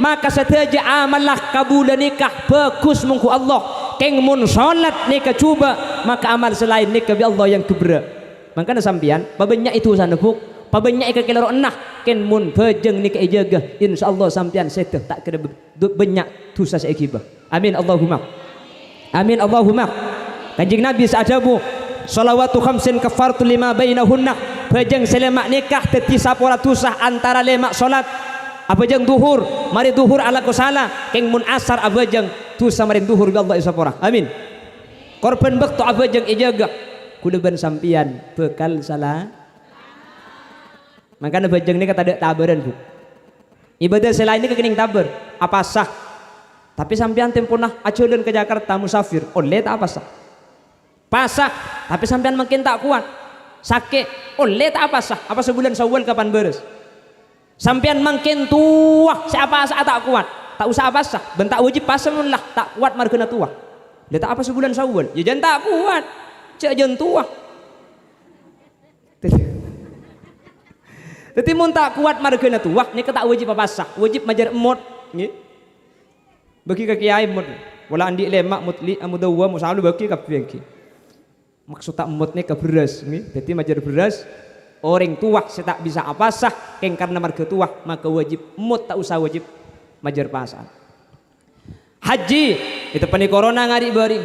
maka setaja amalah kabulan nikah bagus mungku Allah. Keng mun salat nikah cuba maka amal selain nikah bi Allah yang kubra. Makanya sampian pabanyak itu sanepuk, pabanyak ika kelaro enah ken mun bejeng nikah jaga insyaallah sampian seteh tak kena banyak dosa seikibah. Amin Allahumma. Amin Allahumma. Kanjeng Nabi sadabu salawatu khamsin kafartu lima bainahunna, bejeng selemak nikah teti sapora tusah antara lemak salat. Abajeng duhur mari duhur ala kusala keng mun asar abajeng tusa mari duhur bi Allah isapora. Amin. Korban bekto abajeng ijaga kudeban sampian bekal salah. Makanya bajeng ni kata ada tabaran bu. Ibadah selain ini kekening tabar apa sah. Tapi sampian tempunah aculen ke Jakarta musafir oleh tak apa sah. Pasah tapi sampean makin tak kuat. Sakit oleh tak apa sah. Apa sebulan Syawal kapan beres? Sampean makin tua siapa saat tak kuat. Tak usah apa sah. Bentak wajib pasang lah tak kuat mar kena tua. Dia tak apa sebulan Syawal. Ya jangan tak kuat. Cek jangan tua. Tapi mun tak kuat mar kena tua ni ketak wajib apa sah. Wajib majar emot nggih. Bagi ke kiai emot. Wala andi lemak mutli amudawwa musalu bagi ka piengki. Maksud tak emot ni ke beras nggih. Dadi majar beras orang tua saya tak bisa apa sah keng karena marga tua maka wajib emot tak usah wajib majar pasal. Haji itu pani corona ngari bari.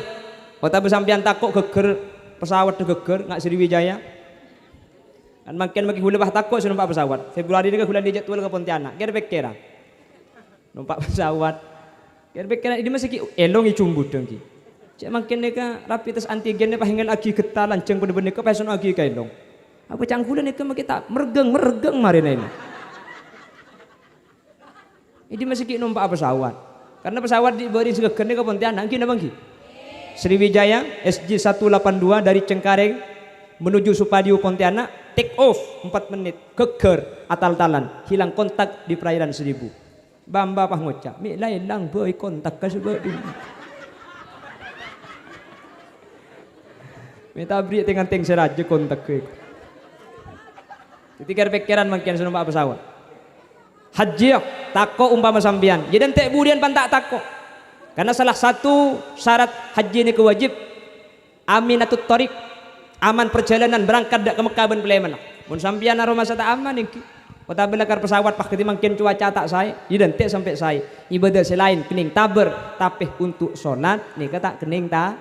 Kota besampian takut geger pesawat geger nggak Sriwijaya. Kan makin bagi hula bah takut numpak pesawat. Februari ni ke bulan dia jadwal ke Pontianak. Kira bekera. Numpak pesawat. Kira bekera ini masih elong icumbut dengki. Cek makin ni ke rapid test antigen ni pahingan lagi getah lanceng bener-bener ke peson lagi ke elong. Apa cangkulan ni ke kita mergeng mari ini. Ini masih numpak pesawat. Karena pesawat diberi segeger ni ke Pontianak. Kina bangki. Sriwijaya SJ 182 dari Cengkareng menuju Supadio Pontianak take off 4 menit geger atal-talan hilang kontak di perairan 1000. Bamba pah ngocak mi hilang boy kontak ka sebab minta beri dengan teng seraja kontak ke ketika pikiran makin senumpak pesawat haji tako umpama sambian jadi ente budian pantak tako karena salah satu syarat haji ini kewajib aminatut tariq aman perjalanan berangkat dak ke Mekah ben Pleman. Mun sampeyan aroma sata aman iki. Kota belakar pesawat pak makin cuaca tak saya, identik sampai saya. Ibadah selain kening taber tapi untuk salat nika tak kening tak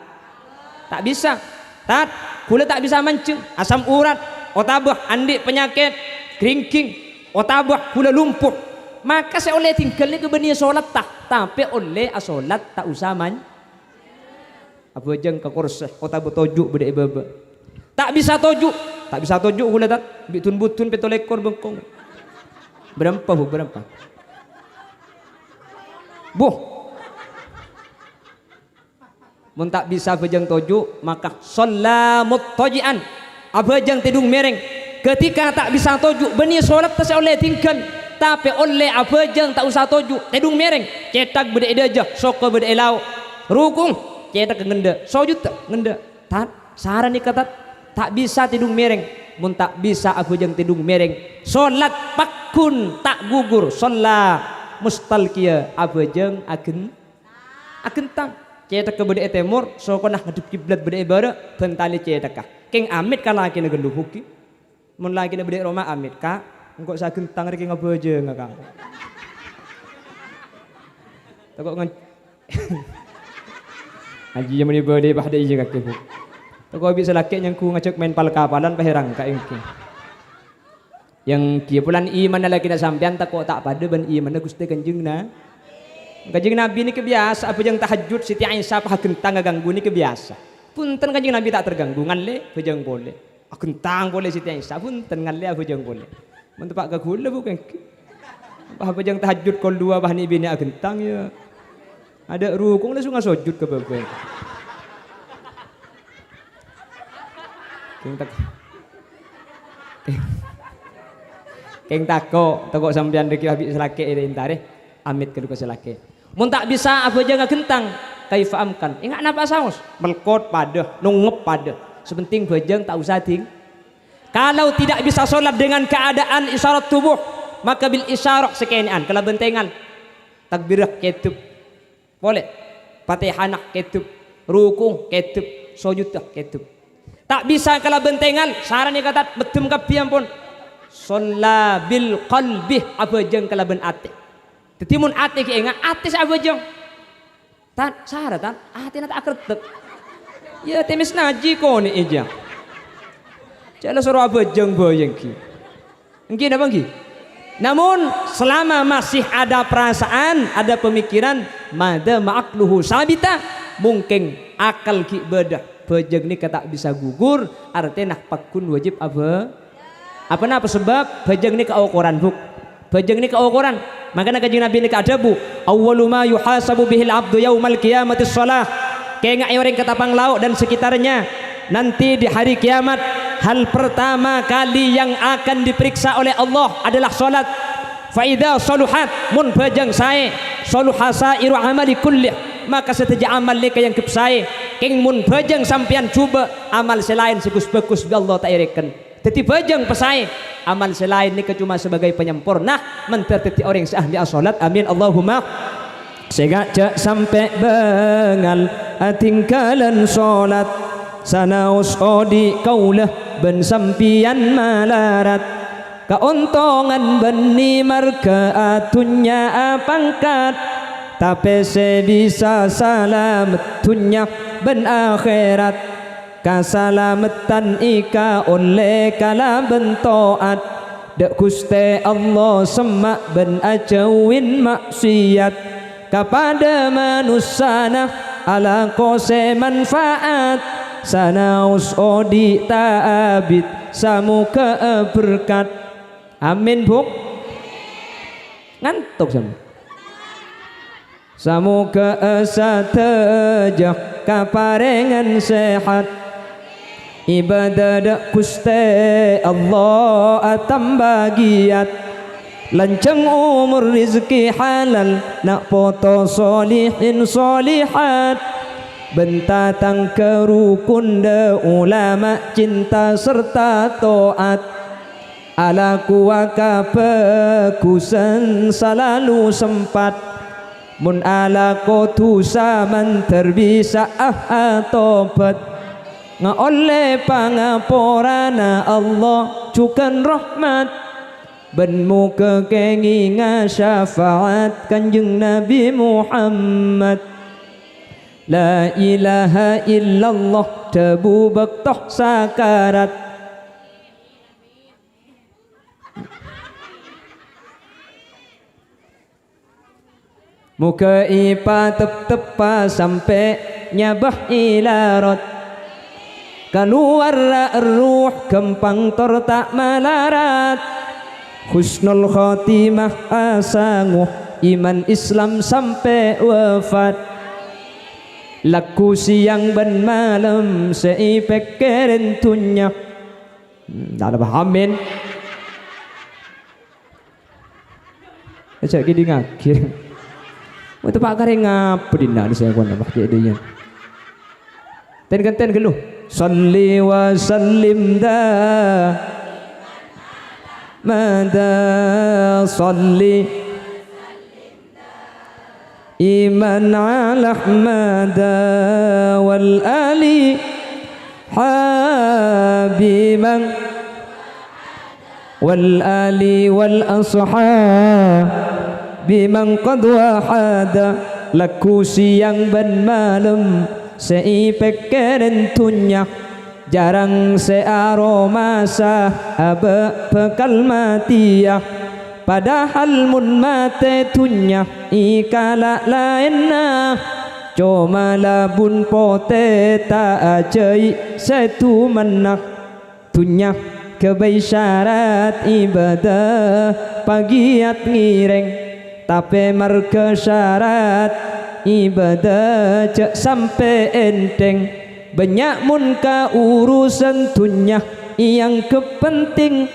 bisa. Tak kula tak bisa mancing, asam urat, otabah andik penyakit, kringking, otabah kula lumpuh. Maka saya oleh tinggal ni kebenia salat tapi oleh asolat tak usah man. Apa jeng ke kursi, otabah tojuk beda ibadah. Tak bisa tojuk gula tak bitun butun petolekor bengkong berapa mun tak bisa bejang tojuk maka salamut tojian abajang tidung mereng ketika tak bisa tojuk beni solat tak oleh tinggal tapi oleh abajang tak usah tojuk tidung mereng cetak beda aja soko beda elau rukung cetak ngenda sojut ngenda tak saran ni kata tak bisa tidung mereng mun tak bisa aku jeng tidung mereng solat pakun tak gugur solat mustalqiyah aku jeng agen tang cetak ke beda temur so konah ngadep kiblat beda ibadah bentali cetak kah keng amit kala kena genduhuki mun lagi beda Roma amit kak engkau sa gentang rek ngapa jeng kak takok ngan haji yang berde bahda ije kak bu. Kau bisa laki yang ku ngajak main pal kapalan paherang ka engke. Yang kia pulan iman lagi nak sampean tak kok tak pada ban iman Gusti Kanjeng na. Kanjeng Nabi ni kebiasa apa yang tahajud Siti Aisyah pah gentang ganggu ni kebiasa. Punten Kanjeng Nabi tak terganggu ngalle bejang boleh. Gentang boleh Siti Aisyah punten ngalle bejang boleh. Mun tepak gagula bukan. Apa yang tahajud kol dua bah ni bini gentang ya. Ada rukung langsung ngasujud ke bebe. Keng tako sampean deki habis selake ide intare amit kalau keselake mun tak bisa apa aja gentang kaifa amkan ingat napa saus melkot pada nungep pada sepenting bejeng tak usah ting kalau tidak bisa sholat dengan keadaan isyarat tubuh maka bil isyarah sekenean kalau bentengan takbirah ketub boleh fatihah ketub rukung ketub sujud ketub tak bisa kalau bentengan saran yang kata betum kapian pun sholla bil qalbi apa jeng kalau ben ate tetimun ate ke ingat ate apa jeng tan syarat tan ate nak akret ya temis naji ko ni eja jala suruh apa jeng boyeng ki engki apa engki namun selama masih ada perasaan ada pemikiran mada ma'akluhu sabita mungkin akal ki bedah bejeng ni kata bisa gugur artinya pakun wajib apa sebab bejeng ni keukuran buk bejeng ni keukuran makanya kanjeng Nabi ni keadabu awwalu ma yuhasabu bihil abdu yaumal qiyamati shalah kayak orang ketapang laut dan sekitarnya nanti di hari kiamat hal pertama kali yang akan diperiksa oleh Allah adalah salat fa idza saluhat mun bejeng sae saluhasa iru amali kulli maka setiap amal ni yang kepsae king mun bejeng sampean cuba amal selain segus-bagus bi Allah tak ireken teti bejeng pesae amal selain ni cuma sebagai penyempurna menterteti orang seahli salat amin Allahumma sehingga jak sampai bengal atingkalan salat sanaus odi kaulah ben sampian malarat keuntungan beni marga atunya pangkat tapi se bisa selamat dunya ben akhirat kasalamatan ika oleh kala bentoat dek Gusti Allah semak ben ajawin maksiat kepada manusia ala kose manfaat sanaus odi taabit samu berkat amin buk ngantuk samu sateja kaparengan sehat ibadah Gusti Allah atam bagiat lanceng umur rizki halal nak foto solihin solihat bentatang kerukun de ulama cinta serta taat ala kuaka pekusan selalu sempat mun ala kotu saman terbisa tobat nga oleh pangaporana Allah cukan rahmat ben muka kenginga syafaat kanjeng Nabi Muhammad la ilaha illallah tebu bektoh sakarat muka ipa tep-tepa sampai nyabah ilarat keluar ruh kempang tor tak malarat husnul khotimah asanguh iman Islam sampai wafat laku siang ben malam seipek kerentunya tak ada pahamin cak gini ngakir itu pak kare ngapa dina di saya kuan apa dia ten geluh salli wa sallim da mada salli iman ala ahmada wal ali habiban wal ali wal ashab biman qad wahada laku siang ben malam seipek kerentunya jarang searoma sahaba bekal matiya padahal mun mate tunya ikala lainna cuma labun pote ta ajai setu menak tunya kebisyarat ibadah pagiat ngireng tapi marga syarat ibadah cek sampai enteng banyak mun ka urusan dunya yang kepenting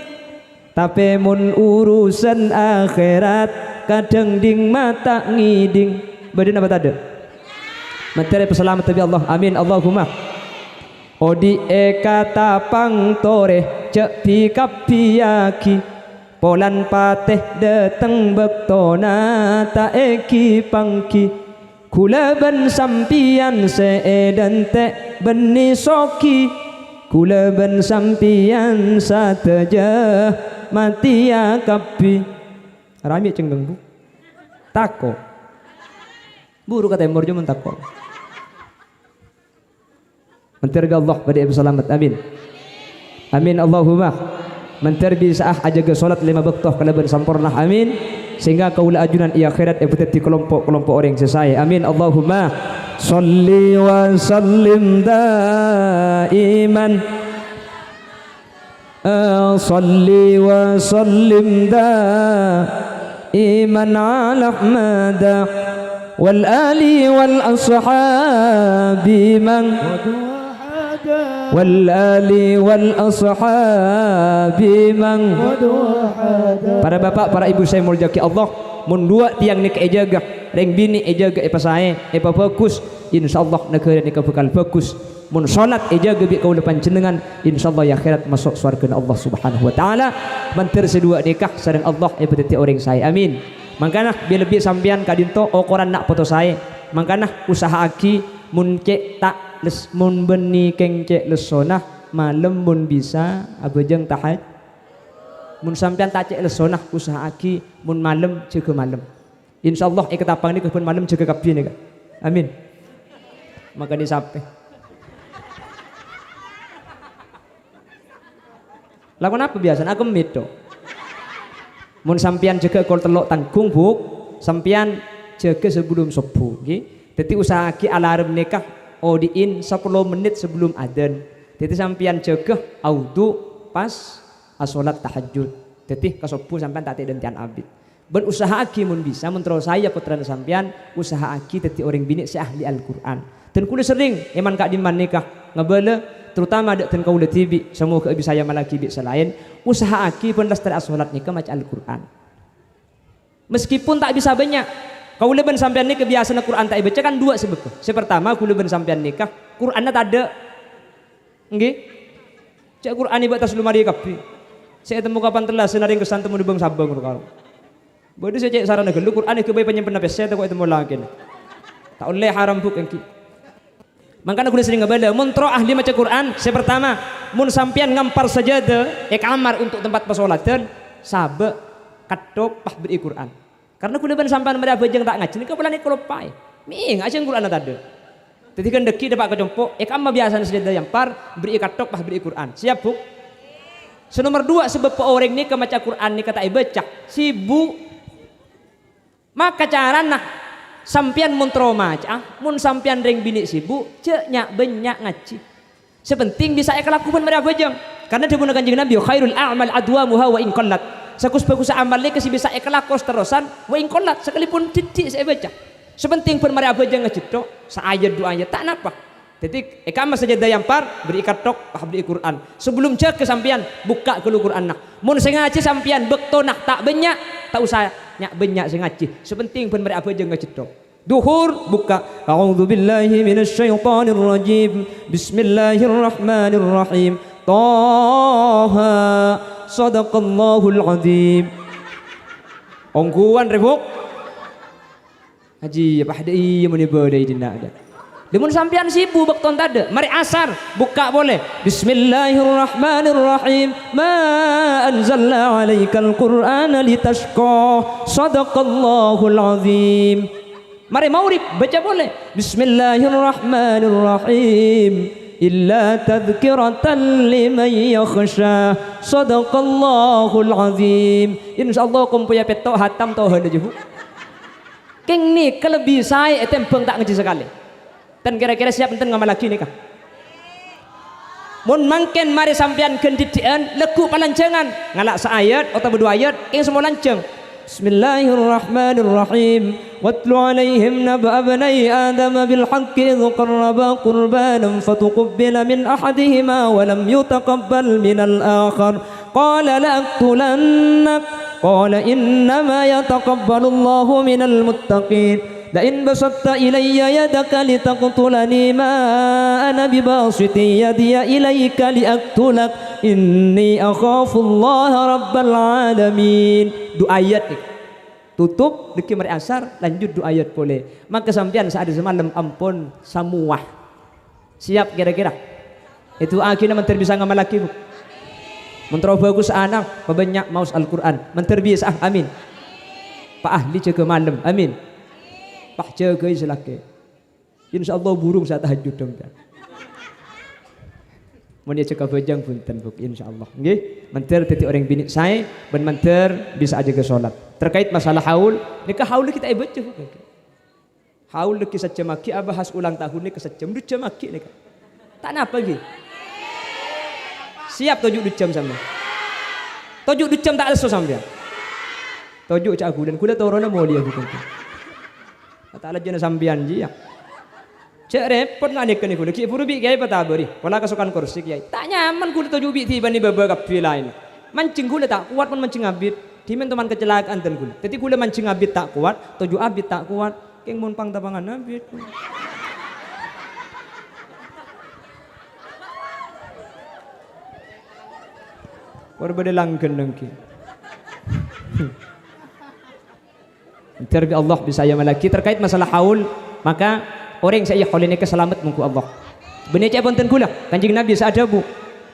tapi mun urusan akhirat kadang ding mata ngiding badan apa tadi materi peselamat tabi Allah amin Allahumma odi kata pang tore cek pi kapiaki polan pateh dateng bektona ta eki pangki kula ben sampian seedan te beni soki kula ben sampian sateja mati ya kapi rami cenggeng bu tako buru kata embor cuma tako menterga Allah pada ibu selamat amin amin Allahumma menterbi saah aja ke solat 5 waktu kalau bersampurna amin sehingga kaula ajunan i akhirat di kelompok-kelompok orang selesai amin Allahumma salli wa sallim daiman salli wa sallim daiman ala ahmada wal ali wal ashabi man wal ali wal ashabi man para bapak para ibu saya muljaki Allah mun dua tiang ni kejaga reng bini ejaga pasae pa fokus insyaallah negara ni bakal fokus mun salat ejaga bi kaula panjenengan insyaallah ya akhirat masuk surga Allah Subhanahu wa taala mantir sedua nikah sareng Allah beteti orang saya amin mangkana bi lebih sampean kadinto okoran nak foto saya mangkana usaha aki mun cek tak les mun beni keng cek lesonah malam mun bisa abejeng tahaj mun sampean tak cek lesonah usaha aki mun malam jaga malam insyaallah ketapang ni kepun malam jaga kapi ni amin maka ni sampai lakon apa biasa aku mito mun sampean jaga kol telok tanggung buk sampean jaga sebelum subuh nggih dadi usaha aki alarm nikah odiin 10 menit sebelum adzan dadi sampean jaga audu pas salat tahajud dadi ka subuh sampean tak dentian abid ben usaha aki mun bisa mentro saya putra sampean usaha aki dadi orang bini si ahli Al-Qur'an dan kula sering eman kak diman nikah ngabala terutama ada ten kaula tibi semua ke saya malaki bi selain usaha aki pun lestari salat nikah maca Al-Qur'an meskipun tak bisa banyak kaula ben sampean nikah kebiasaan Al-Qur'an tak baca kan dua sebab yang pertama kula ben sampean nikah Qur'anna tak ada nggih cek Qur'an ibu atas lumari kapi saya temu kapan telah senaring kesan temu di bang sabang kalau bodoh saya cek sarana gelu Qur'an ke bayi penyimpan nafas saya tak temu lagi tak oleh haram buk engki makanya kulit sering ngebala mun tro ahli maca Quran saya pertama mun sampian ngampar sajadah kamar untuk tempat pesolatan sabe katok pah beri Quran karena kulit ban sampean mereka bejeng tak ngaji kau pelani kalau pai ming aja Quran ada jadi kan deki dapat kecompo kamar biasa sajadah yang par beri katok pah beri Quran siap buk senomor 2 sebab orang ni kemaca Quran ni kata baca sibuk maka carana sampian mun tro maca mun sampian ring bini sibuk cek nyak banyak ngaji sepenting bisa kelakuan mereka bejeng karena dibuna kanjeng Nabi khairul a'mal adwamuha wa in qallat sakus-bagus amal ni kasi bisa kelakos terusan wa in qallat sekalipun titik saya baca sepenting pun mereka bejeng ngaji tok saayat dua ayat tak napa titik kamar saja dayang par beri katok beri Quran sebelum cek ke sampian buka ke Quran nak mun saya ngaji sampian bekto nak tak banyak tak usah nyak banyak saya ngaji sepenting pun mereka bejeng ngaji tok duhur buka a'udzu billahi minasyaitonir rajim bismillahirrahmanirrahim taha sadaqallahul azim ongkuan rebuk haji apa ada iya mun ibadai dina ada Lemun sampean sibuk bekton tade, mari asar buka boleh. Bismillahirrahmanirrahim. Ma anzalna 'alaikal Qur'ana litashqa. Shadaqallahul azim. Mari maurib baca boleh. Bismillahirrahmanirrahim. Illa tadhkiratan liman yakhsha. Shadaqallahul azim. Insyaallah kum punya petok hatam tau hendak je. Keng ni kelebih saya tempeng tak ngaji sekali. Dan kira-kira siap enten ngamal lagi nih kah? Mun mangken mari sampean kendidian leku palancengan ngalak seayat atau berdua ayat yang semua lanceng. Bismillahirrahmanirrahim. Watlu alaihim naba abnai Adam bil haqqi idh qarraba qurbanan fatuqabbala min ahadihima wa lam yutaqabbal min al-akhar qala la aqtulannak قال إنما يتقبل الله من المتقين لئن بسطت إلي يدك لتقتلني ما أنا بباسط يدي إليك لأقتلك إني أخاف الله رب العالمين. Dua ayat nih. Tutup deki mari asar, lanjut dua ayat boleh. Maka sampean saat semalam ampun samuah. Siap kira-kira? Itu akhirnya menteri bisa ngamalaki bu. Menteri bagus anak, banyak maus Al-Quran. Menteri bisa, amin. Pak ahli jaga malam, amin. Pak jaga selaki. Insya Allah burung saat tahajud dong. Mau dia jaga bajang punten bu, insya Allah. Nggih, menteri teti orang bini saya, ben menteri bisa aja ke sholat. Terkait masalah haul, nikah haul kita baca bu. Haul leki secemaki, abahas ulang tahun ni kesecem, du cemaki nikah. Tak napa lagi. Siap tujuh jam sampai. Tujuh jam tak lesu sampai. Tujuh cak aku dan kuda torona mau dia bukan. Tak ada jenis sambian je ya. Cek repot nak nikah ni kuda. Ki puru bi kiai patah beri. Pola kesukaan kursi kiai. Tak nyaman kuda tujuh bi tiba ni baba kapi lain. Mancing kuda tak kuat pun mancing abid. Timen teman kecelakaan dan kuda. Tapi kuda mancing abid tak kuat. Tujuh abid tak kuat. Keng mun pang tapangan abid. Berbeda langgan nengki. Terbi Allah bisa ya malaki terkait masalah haul, maka orang saya haulnya keselamat mungku Allah. Benih cak ponten kula kanjeng Nabi saadabu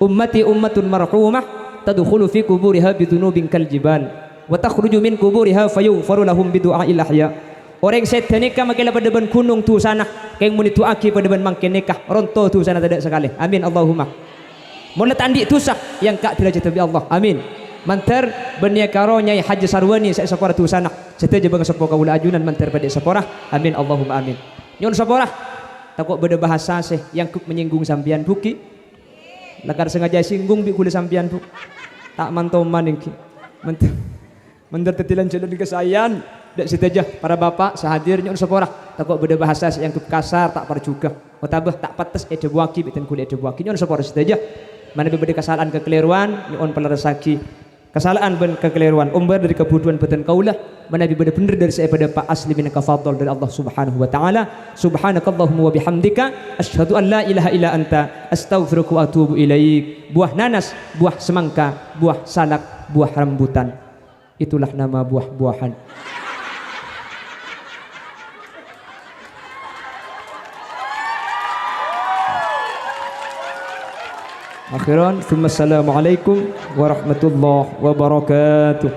ummati ummatun marhumah tadkhulu fi quburiha bidunubin kal jibal wa takhruju min quburiha fayughfaru lahum bidu'a'il ahya. Orang setan nikah makela pada ban gunung tu sana keng mun itu aki pada ban mangken nikah ronto tu sana tidak sekali. Amin Allahumma. Mulut andi tusah yang kak tidak jatuh Allah. Amin. Mantar benia karonya haji sarwani saya sepora tu sana. Seteja bang sepora kaula ajunan mantar pada sepora. Amin Allahumma amin. Nyon sepora. Takut beda bahasa seh yang kuk menyinggung sambian buki. Lakar sengaja singgung bi kula sambian bu. Tak mantau maningki. Mantar tetilan jalan di kesayan. Dak seteja para bapak sahadir nyon sepora. Takut beda bahasa seh yang kuk kasar tak par juga. Otabah tak patas ede buaki beten kula ede buaki nyon sepora seteja. Mana berbeda kesalahan kekeliruan nyon pelarasaki kesalahan ben kekeliruan umbar dari kebutuhan beten kaulah mana berbeda benar dari saya pada Pak asli min kafadhal dari Allah Subhanahu wa taala. Subhanakallahumma wa bihamdika asyhadu an la ilaha illa anta astaghfiruka wa atubu ilaik. Buah nanas, buah semangka, buah salak, buah rambutan, itulah nama buah-buahan. Akhiran, assalamualaikum warahmatullahi wabarakatuh.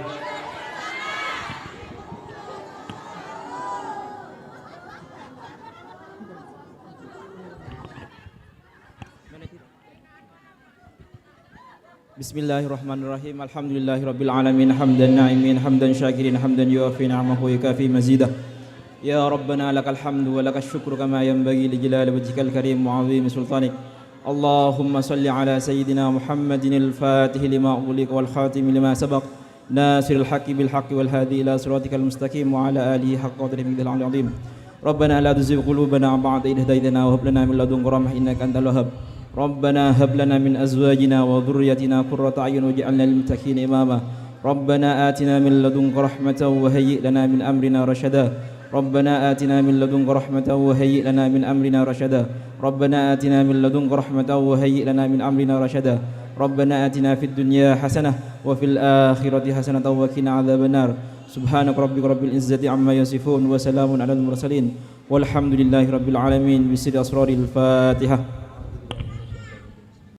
Bismillahirrahmanirrahim. Alhamdulillahirabbil alamin hamdan na'imin hamdan syakirin hamdan yuafi ni'amahu wa yukafi mazidah. Ya Rabbana lakal hamdu wa lakal syukru kama yanbaghi li jalali wajhikal karim wa 'azimi sultanik. Allahumma salli ala sayyidina Muhammadin al-fatih lima ughliqa wal khatim lima sabaq nasiril haqqi bil haqqi wal hadi ila siratikal mustaqim wa ala alihi haqqa qadrihi minal 'azim. Rabbana la tuzigh qulubana ba'da idh hadaytana wa hab lana min ladunka rahmah innaka antal wahhab. Rabbana hab lana min azwajina wa dhurriyyatina qurrata a'yun waj'alna lil muttaqina imama. Rabbana atina min ladunka rahmatan wa hayyi' lana min amrina rashada. ربنا آتنا من لدنك رحمة وهيئ لنا من أمرنا رشدا ربنا آتنا من لدنك رحمة وهيئ لنا من أمرنا رشدا ربنا آتنا في الدنيا حسنة وفي الآخرة حسنة وقنا عذاب النار سبحانك ربك رب العزة عما يصفون وسلام على المرسلين والحمد لله رب العالمين بسر أسرار الفاتحة.